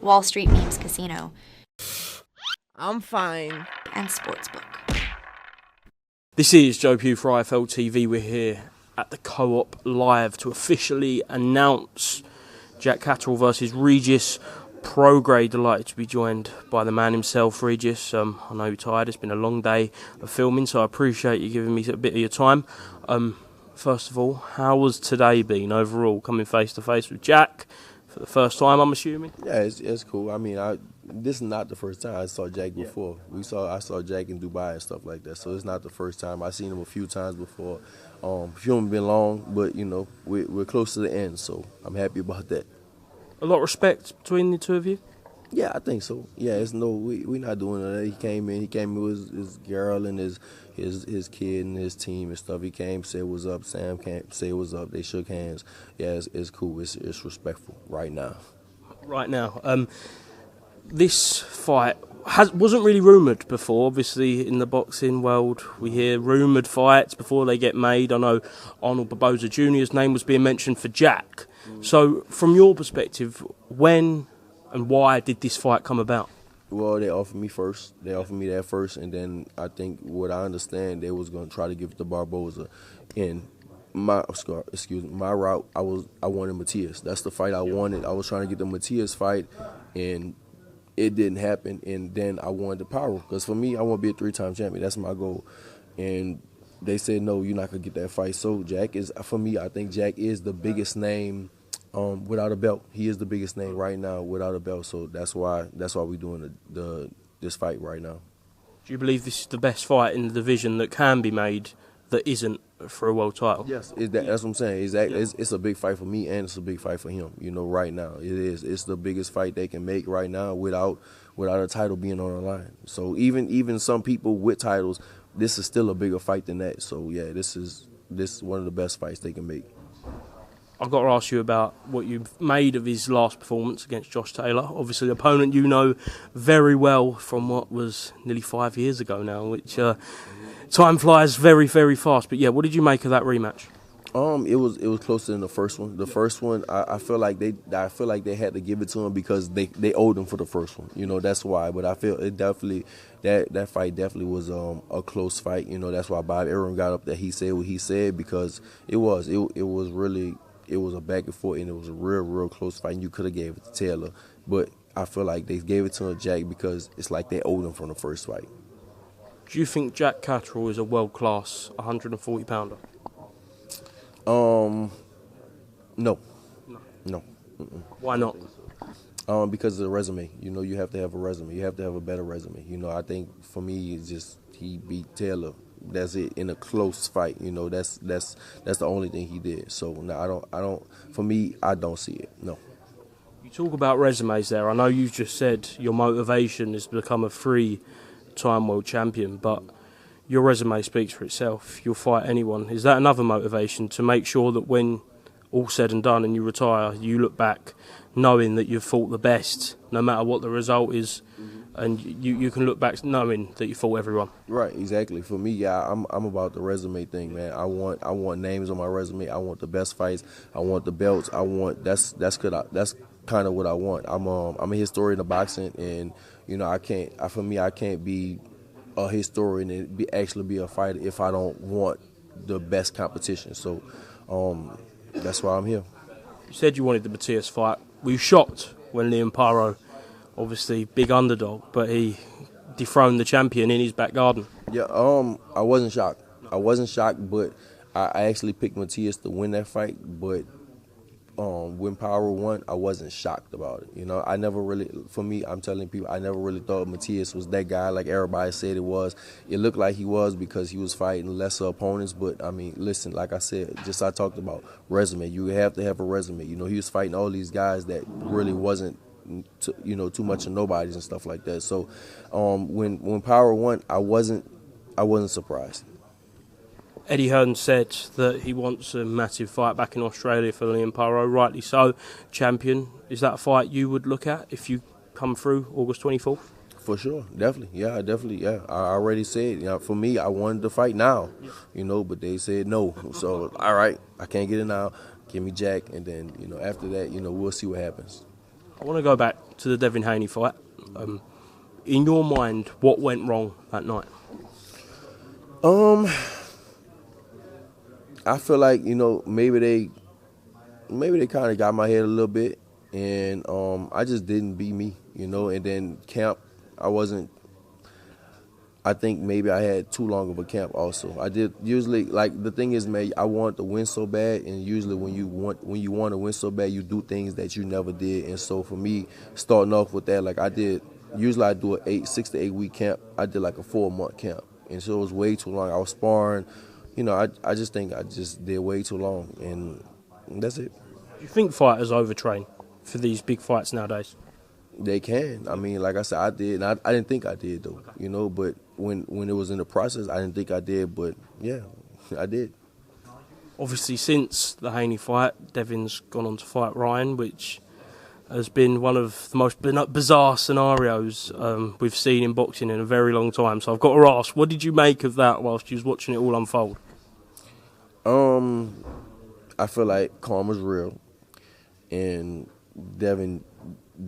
Wall Street Memes Casino, I'm fine. and Sportsbook. This is Joe Pugh for IFLTV. We're here at the Co-op Live to officially announce Jack Catterall versus Regis Prograis. Delighted to be joined by the man himself, Regis. I know you're tired. It's been a long day of filming, so I appreciate you giving me a bit of your time. First of all, how was today been overall, coming face to face with Jack for the first time, I'm assuming? Yeah, it's cool. I mean, this is not the first time I saw Jack before. I saw Jack in Dubai and stuff like that, so it's not the first time. I've seen him a few times before. Filming been long, but you know we're close to the end, so I'm happy about that. A lot of respect between the two of you? Yeah, I think so. Yeah, we're not doing that. He came in with his girl and his kid and his team and stuff. He came, said what's up. Sam came, say what's up. They shook hands. Yeah, it's cool. It's respectful right now. Right now, this fight wasn't really rumoured before. Obviously, in the boxing world, we hear rumoured fights before they get made. I know Arnold Barboza Jr.'s name was being mentioned for Jack. So, from your perspective, when and why did this fight come about? Well, they offered me first. They offered me that first, and then I think what I understand, they was going to try to give it to Barboza. And my route, I wanted Matias. That's the fight I wanted. I was trying to get the Matias fight, and it didn't happen. And then I wanted the power, because for me, I want to be a 3-time champion. That's my goal. And they said, no, you're not going to get that fight. So Jack is, for me, I think Jack is the biggest name without a belt. He is the biggest name right now without a belt. So that's why we're doing this fight right now. Do you believe this is the best fight in the division that can be made that isn't for a world title? Yes, that's what I'm saying. Exactly. It's a big fight for me, and it's a big fight for him. You know, right now it is. It's the biggest fight they can make right now without a title being on the line. So even some people with titles, this is still a bigger fight than that. So yeah, this is one of the best fights they can make. I've got to ask you about what you've made of his last performance against Josh Taylor. Obviously, the opponent you know very well from what was nearly 5 years ago now, which time flies very, very fast. But yeah, what did you make of that rematch? It was closer than the first one. The first one, I feel like they had to give it to him because they owed him for the first one. You know, that's why. But I feel it definitely that fight definitely was a close fight. You know, that's why Bob Arum got up there. He said what he said because it was really. It was a back and forth, and it was a real close fight, and you could have gave it to Taylor. But I feel like they gave it to Jack because it's like they owed him from the first fight. Do you think Jack Catterall is a world-class 140-pounder? No. Why not? Because of the resume. You know, you have to have a resume. You have to have a better resume. You know, I think for me, it's just he beat Taylor. That's it, in a close fight. You know, that's the only thing he did. So no, I don't. For me, I don't see it. No. You talk about resumes there. I know you've just said your motivation is to become a 3-time world champion, but your resume speaks for itself. You'll fight anyone. Is that another motivation to make sure that when all said and done and you retire, you look back knowing that you've fought the best, no matter what the result is? And you can look back knowing that you fought everyone. Right, exactly. For me, yeah, I'm about the resume thing, man. I want names on my resume. I want the best fights. I want the belts. That's kind of what I want. I'm a historian of boxing, and you know I can't be a historian and actually be a fighter if I don't want the best competition. So that's why I'm here. You said you wanted the Matias fight. Were you shocked when Liam Paro, obviously big underdog, but he dethroned the champion in his back garden? Yeah, I wasn't shocked. But I actually picked Matias to win that fight. But when Paro won, I wasn't shocked about it. You know, I never really, for me, I'm telling people, I never really thought Matias was that guy like everybody said it was. It looked like he was because he was fighting lesser opponents. But I mean, listen, like I said, just I talked about resume. You have to have a resume. You know, he was fighting all these guys that really wasn't, too much of nobodies and stuff like that. So when Power won, I wasn't surprised. Eddie Hearn said that he wants a massive fight back in Australia for Liam Paro, rightly so. Champion, is that a fight you would look at if you come through August 24th? For sure, definitely. Yeah. I already said, for me, I wanted to fight now, but they said no. So, all right, I can't get it now. Give me Jack, and then, after that, we'll see what happens. I want to go back to the Devin Haney fight. In your mind, what went wrong that night? I feel like, maybe they kind of got my head a little bit, and I just didn't be me, and then camp, I think maybe I had too long of a camp also. I did usually, like, the thing is, man, I want to win so bad, and usually when you want to win so bad, you do things that you never did. And so for me, starting off with that, like I do a 6 to 8 week camp. I did like a 4-month camp, and so it was way too long. I was sparring, I just think I just did way too long, and that's it. Do you think fighters overtrain for these big fights nowadays? They can. I mean, like I said, I did. And I didn't think I did, though, but when it was in the process, I didn't think I did. But, yeah, I did. Obviously, since the Haney fight, Devin's gone on to fight Ryan, which has been one of the most bizarre scenarios we've seen in boxing in a very long time. So I've got to ask, what did you make of that whilst you was watching it all unfold? I feel like karma's real, and Devin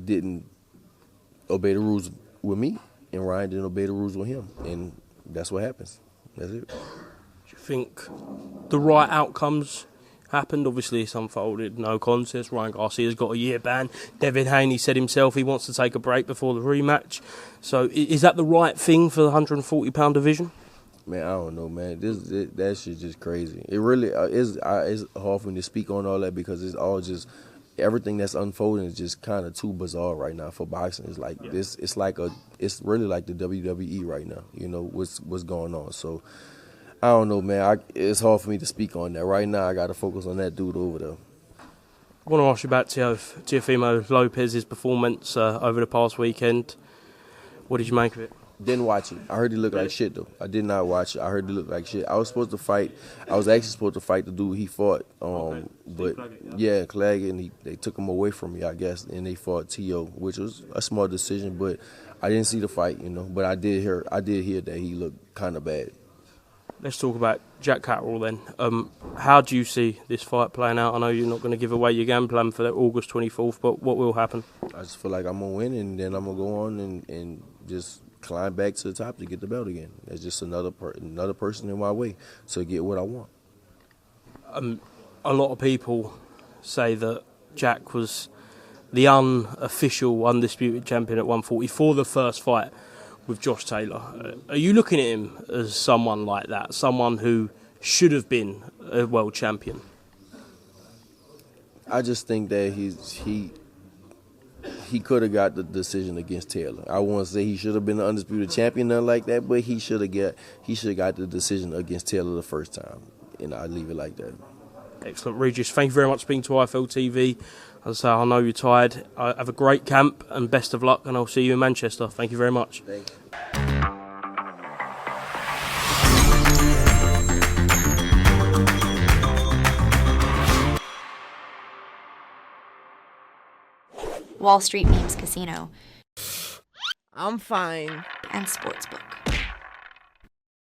didn't obey the rules with me, and Ryan didn't obey the rules with him, and that's what happens. That's it. Do you think the right outcomes happened? Obviously, it's unfolded, no contest. Ryan Garcia's got a year ban. Devin Haney said himself he wants to take a break before the rematch. So is that the right thing for the 140-pound division? Man, I don't know, man. That shit's just crazy. It really is. It's hard for me to speak on all that because it's all just everything that's unfolding is just kind of too bizarre right now for boxing. It's like this. It's really like the WWE right now. What's going on. So I don't know, man. It's hard for me to speak on that right now. I got to focus on that dude over there. I want to ask you about Teofimo Lopez's performance over the past weekend. What did you make of it? Didn't watch it. I heard he looked like shit, though. I did not watch it. I heard he looked like shit. I was actually supposed to fight the dude he fought. But, yeah, Claggett, and they took him away from me, I guess, and they fought T.O., which was a smart decision, but I didn't see the fight, But I did hear that he looked kind of bad. Let's talk about Jack Catterall then. How do you see this fight playing out? I know you're not going to give away your game plan for that August 24th, but what will happen? I just feel like I'm going to win, and then I'm going to go on and just climb back to the top to get the belt again. There's just another person in my way to get what I want. A lot of people say that Jack was the unofficial undisputed champion at 140 for the first fight with Josh Taylor. Are you looking at him as someone like that, someone who should have been a world champion? I just think that he could have got the decision against Taylor. I won't say he should have been the undisputed champion, nothing like that, but he should have got the decision against Taylor the first time, and I leave it like that. Excellent, Regis. Thank you very much for speaking to IFLTV. As I say, I know you're tired. Have a great camp and best of luck, and I'll see you in Manchester. Thank you very much. Thanks. Wall Street Memes Casino I'm fine. and Sportsbook.